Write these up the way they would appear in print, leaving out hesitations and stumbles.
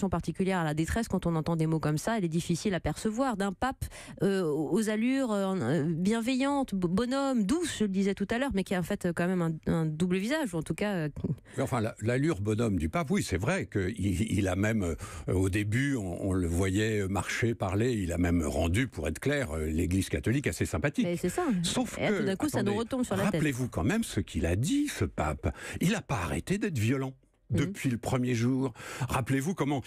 particulière à la détresse. Quand on entend des mots comme ça, elle est difficile à percevoir. D'un pape aux allures bienveillantes, bonhomme, douce, je le disais tout à l'heure, mais qui a en fait quand même un double visage, ou en tout cas... Enfin, l'allure bonhomme du pape, oui, c'est vrai qu'il a même, au début, on le voyait marcher, parler, il a même rendu, pour être clair, l'Église catholique assez sympathique. C'est ça. Sauf et que, tout d'un coup, ça nous retombe sur la tête. Rappelez-vous quand même ce qu'il a dit, ce pape. Il n'a pas arrêté d'être violent. Depuis le premier jour. Rappelez-vous comment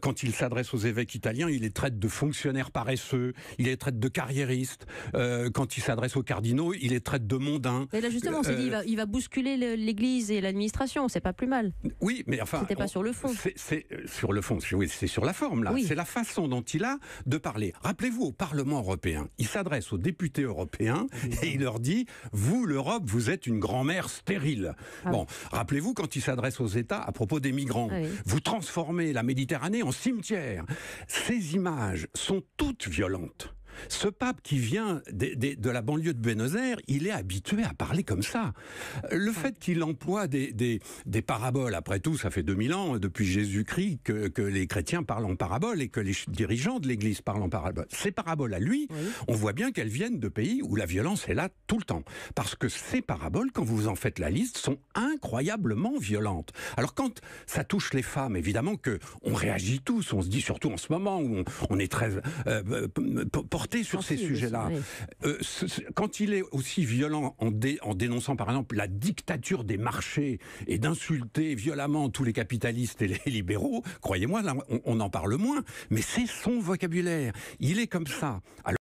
quand il s'adresse aux évêques italiens, il les traite de fonctionnaires paresseux, il les traite de carriéristes. Quand il s'adresse aux cardinaux, il les traite de mondains. Mais là justement, on s'est dit, il va bousculer l'Église et l'administration, c'est pas plus mal. Oui, mais enfin... C'était pas sur le fond. C'est sur le fond, oui, c'est sur la forme, là. Oui. C'est la façon dont il a de parler. Rappelez-vous, au Parlement européen, il s'adresse aux députés européens et il leur dit, vous, l'Europe, vous êtes une grand-mère stérile. Rappelez-vous, quand il s'adresse aux États à propos des migrants. Vous transformez la Méditerranée en cimetière. Ces images sont toutes violentes. Ce pape qui vient de la banlieue de Buenos Aires, il est habitué à parler comme ça. Le fait qu'il emploie des paraboles, après tout, ça fait 2000 ans, depuis Jésus-Christ, que les chrétiens parlent en paraboles et que les dirigeants de l'Église parlent en paraboles. Ces paraboles à lui, on voit bien qu'elles viennent de pays où la violence est là tout le temps. Parce que ces paraboles, quand vous en faites la liste, sont incroyablement violentes. Alors quand ça touche les femmes, évidemment qu'on réagit tous, on se dit surtout en ce moment où on est très porté sur ces sujets-là. Quand il est aussi violent en dénonçant par exemple la dictature des marchés et d'insulter violemment tous les capitalistes et les libéraux, croyez-moi, là, on en parle moins, mais c'est son vocabulaire. Il est comme ça. Alors,